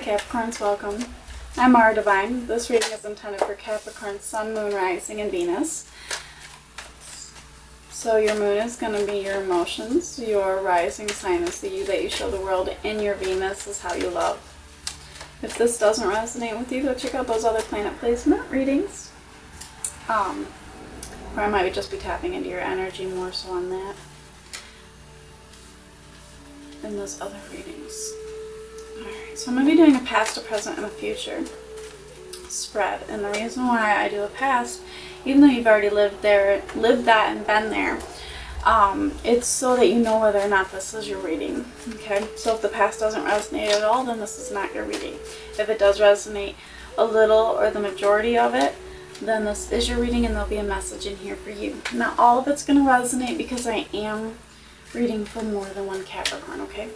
Capricorns, welcome. I'm Mara Divine. This reading is intended for Capricorn, Sun, Moon, Rising, and Venus. So your moon is going to be your emotions, your rising sign is the you that you show the world, and your Venus is how you love. If this doesn't resonate with you, go check out those other planet placement readings. Or I might just be tapping into your energy more so on that. And those other readings. Alright, so I'm going to be doing a past, a present, and a future spread. And the reason why I do a past, even though you've already lived that and been there, it's so that you know whether or not this is your reading. Okay, so if the past doesn't resonate at all, then this is not your reading. If it does resonate a little or the majority of it, then this is your reading and there'll be a message in here for you. Not all of it's going to resonate because I am reading for more than one Capricorn, okay?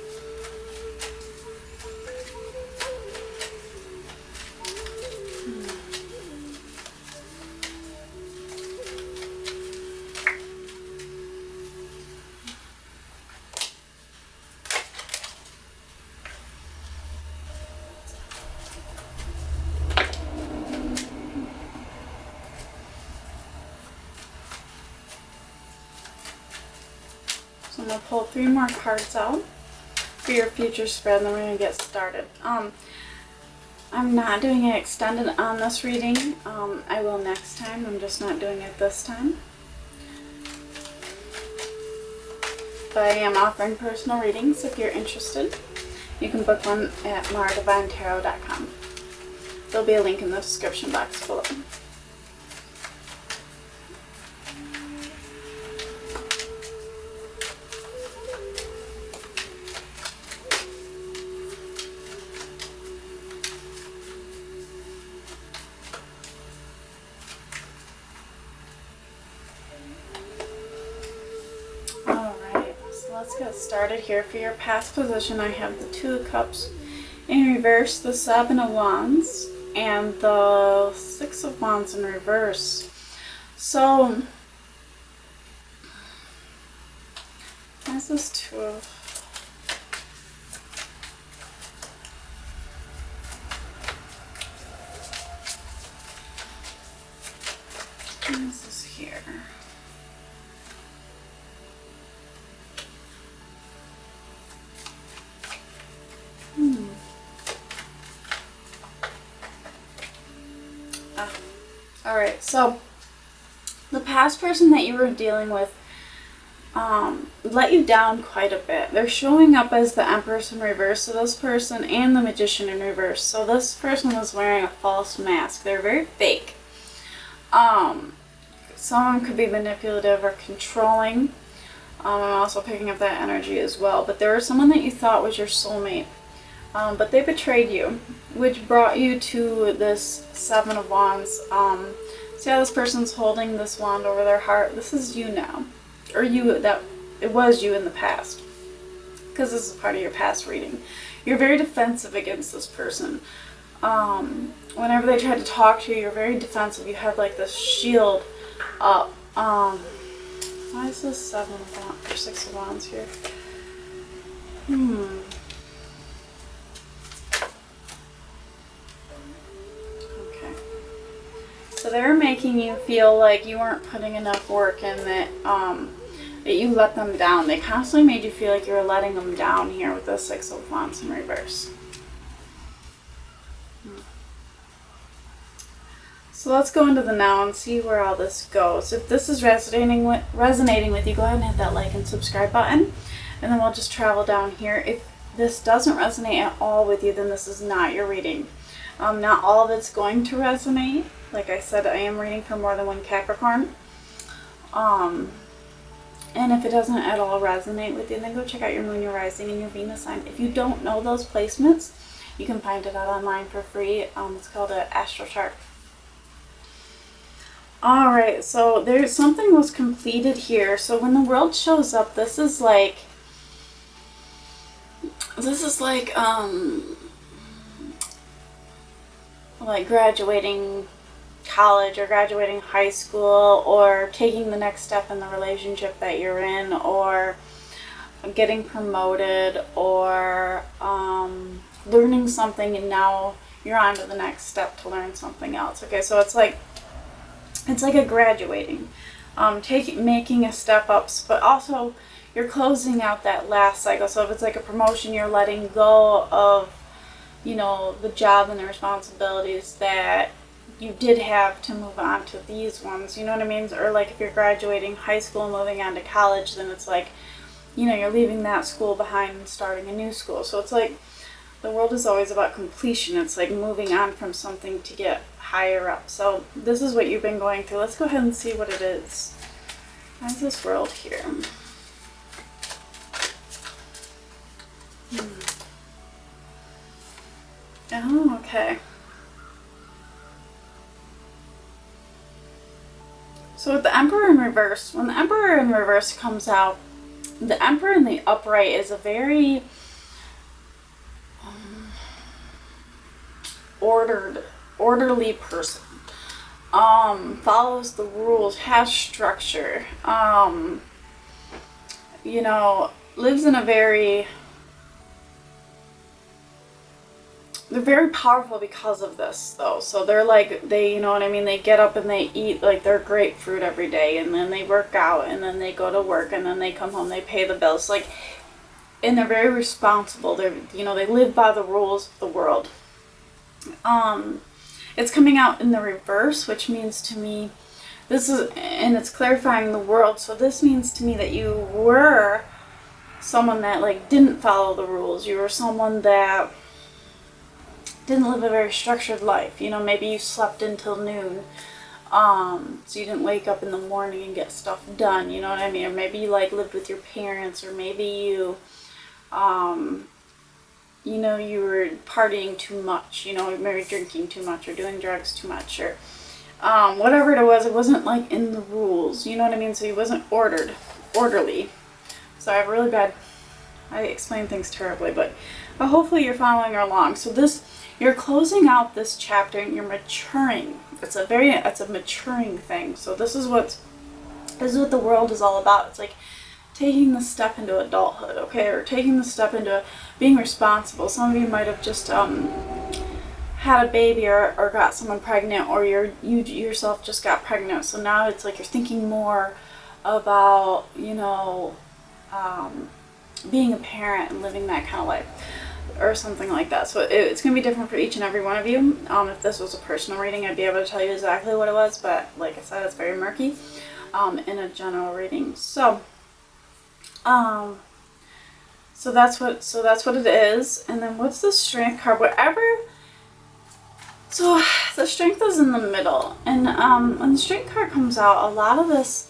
So I'm going to pull 3 more cards out for your future spread, and then we're going to get started. I'm not doing it extended on this reading. I will next time. I'm just not doing it this time. But I am offering personal readings if you're interested. You can book one at maradivinetarot.com. There'll be a link in the description box below. Let's get started here. For your past position, I have the 2 of Cups in reverse, the 7 of Wands, and the 6 of Wands in reverse. So, this is 2 of... This is here. Alright, so the past person that you were dealing with let you down quite a bit. They're showing up as the Empress in reverse, so this person, and the Magician in reverse. So this person was wearing a false mask. They're very fake. Someone could be manipulative or controlling. I'm also picking up that energy as well. But there was someone that you thought was your soulmate. But they betrayed you, which brought you to this 7 of Wands. See how this person's holding this wand over their heart? This is you now. Or it was you in the past. Because this is part of your past reading. You're very defensive against this person. Whenever they try to talk to you, you're very defensive. You have like this shield up. Why is this 7 of Wands or 6 of Wands here? So they were making you feel like you weren't putting enough work in, that you let them down. They constantly made you feel like you were letting them down here with the 6 of Wands in reverse. So let's go into the now and see where all this goes. If this is resonating with you, go ahead and hit that like and subscribe button. And then we'll just travel down here. If this doesn't resonate at all with you, then this is not your reading. Not all of it's going to resonate. Like I said, I am reading for more than one Capricorn. And if it doesn't at all resonate with you, then go check out your moon, your rising, and your Venus sign. If you don't know those placements, you can find it out online for free. It's called an astral chart. Alright, so there's something was completed here. So when the world shows up, this is like graduating college or graduating high school, or taking the next step in the relationship that you're in, or getting promoted, or learning something and now you're on to the next step to learn something else. Okay, so it's like a graduating, making a step ups, but also you're closing out that last cycle. So if it's like a promotion, you're letting go of, you know, the job and the responsibilities that you did have to move on to these ones, you know what I mean? Or like if you're graduating high school and moving on to college, then it's like, you know, you're leaving that school behind and starting a new school. So it's like the world is always about completion. It's like moving on from something to get higher up. So this is what you've been going through. Let's go ahead and see what it is. How's this world here? Oh, okay. So with the Emperor in reverse, when the Emperor in reverse comes out, the Emperor in the upright is a very orderly person. Follows the rules, has structure. You know, lives in a very... They're very powerful because of this, though. So they're like, you know what I mean? They get up and they eat like their grapefruit every day, and then they work out, and then they go to work, and then they come home, they pay the bills. Like, and they're very responsible. They're, you know, they live by the rules of the world. It's coming out in the reverse, which means to me, and it's clarifying the world. So this means to me that you were someone that like didn't follow the rules. You were someone that didn't live a very structured life. You know, maybe you slept until noon, so you didn't wake up in the morning and get stuff done, you know what I mean? Or maybe you like lived with your parents, or maybe you, you know, you were partying too much, you know, maybe drinking too much or doing drugs too much, or whatever it wasn't like in the rules, you know what I mean? So he wasn't orderly. So I have really bad, I explain things terribly, but hopefully you're following along. So you're closing out this chapter and you're maturing. It's a maturing thing. So this is what the world is all about. It's like taking the step into adulthood, okay, or taking the step into being responsible. Some of you might have just had a baby or got someone pregnant, or you yourself just got pregnant. So now it's like you're thinking more about, you know, being a parent and living that kind of life, or something like that. So it's going to be different for each and every one of you. If this was a personal reading, I'd be able to tell you exactly what it was, but like I said, it's very murky in a general reading. So that's what it is. And then what's the Strength card? So the Strength is in the middle, and when the Strength card comes out, a lot of this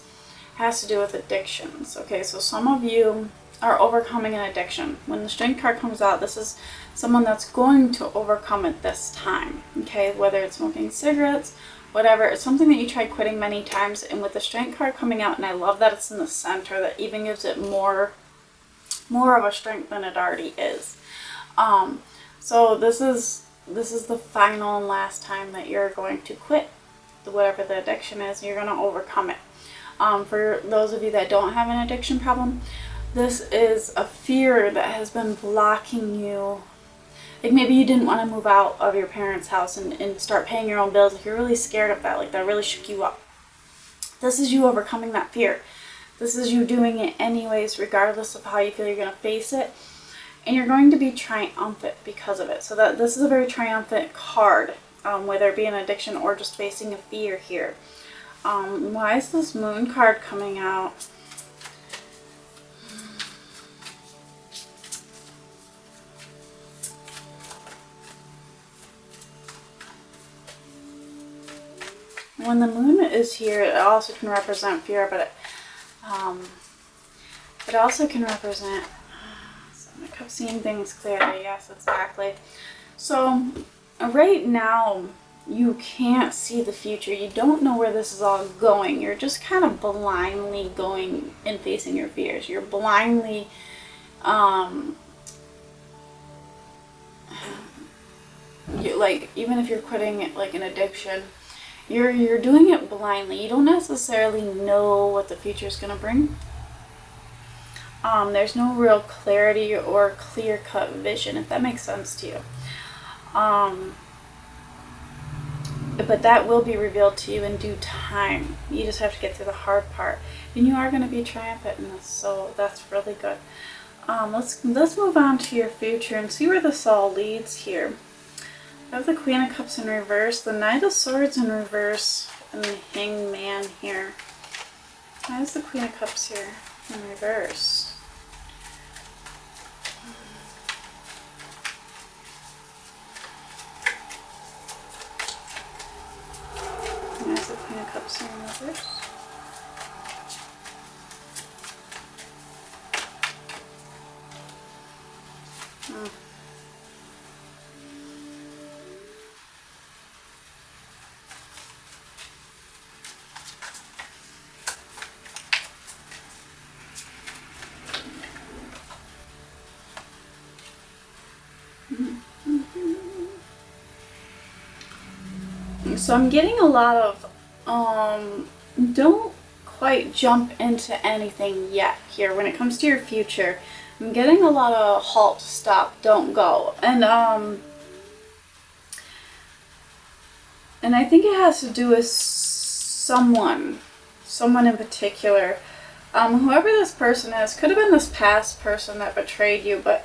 has to do with addictions. Okay, so some of you are overcoming an addiction. When the Strength card comes out, this is someone that's going to overcome it this time. Okay, whether it's smoking cigarettes, whatever, it's something that you tried quitting many times, and with the Strength card coming out, and I love that it's in the center, that even gives it more of a strength than it already is. So this is the final and last time that you're going to quit whatever the addiction is. You're going to overcome it. For those of you that don't have an addiction problem, this is a fear that has been blocking you. Like maybe you didn't want to move out of your parents' house and start paying your own bills. Like you're really scared of that. Like that really shook you up. This is you overcoming that fear. This is you doing it anyways, regardless of how you feel you're going to face it. And you're going to be triumphant because of it. So that this is a very triumphant card, whether it be an addiction or just facing a fear here. Why is this Moon card coming out? When the Moon is here, it also can represent fear, but it also can represent... I kept seeing things clearly. Yes, exactly. So right now, you can't see the future. You don't know where this is all going. You're just kind of blindly going and facing your fears. You're blindly... like, even if you're quitting like an addiction, you're doing it blindly. You don't necessarily know what the future is going to bring. There's no real clarity or clear-cut vision, if that makes sense to you. But that will be revealed to you in due time. You just have to get through the hard part. And you are going to be triumphant in this, so that's really good. Let's move on to your future and see where this all leads here. I have the Queen of Cups in reverse, the Knight of Swords in reverse, and the Hangman here. Why is the Queen of Cups here in reverse? There's the Queen of Cups here in reverse. So I'm getting a lot of, don't quite jump into anything yet here when it comes to your future. I'm getting a lot of halt, stop, don't go. And I think it has to do with someone in particular. Whoever this person is, could have been this past person that betrayed you, but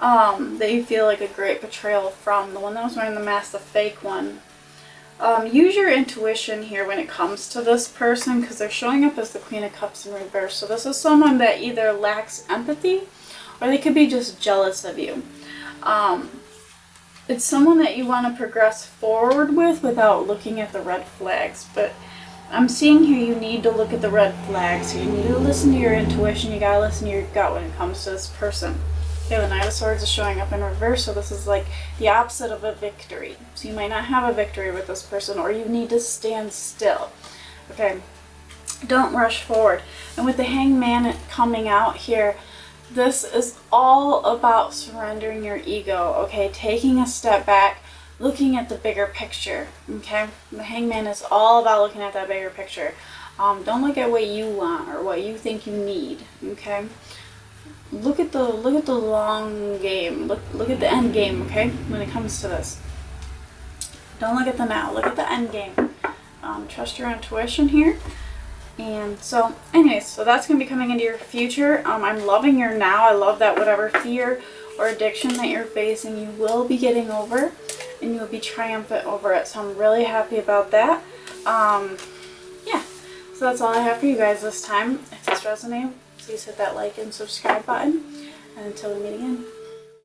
that you feel like a great betrayal from. The one that was wearing the mask, the fake one. Use your intuition here when it comes to this person, because they're showing up as the Queen of Cups in reverse. So this is someone that either lacks empathy or they could be just jealous of you. It's someone that you want to progress forward with without looking at the red flags. But I'm seeing here you need to look at the red flags. You need to listen to your intuition. You gotta listen to your gut when it comes to this person. Okay, the Knight of Swords is showing up in reverse, so this is like the opposite of a victory. So you might not have a victory with this person, or you need to stand still. Okay, don't rush forward. And with the Hangman coming out here, this is all about surrendering your ego, okay? Taking a step back, looking at the bigger picture, okay? The Hangman is all about looking at that bigger picture. Don't look at what you want or what you think you need, okay? Look at the long game. Look at the end game, okay? When it comes to this, don't look at the now. Look at the end game. Trust your intuition here. And so, anyways, so that's gonna be coming into your future. I'm loving your now. I love that whatever fear or addiction that you're facing, you will be getting over, and you will be triumphant over it. So I'm really happy about that. Yeah. So that's all I have for you guys this time. If this resonated, please hit that like and subscribe button. And until we meet again.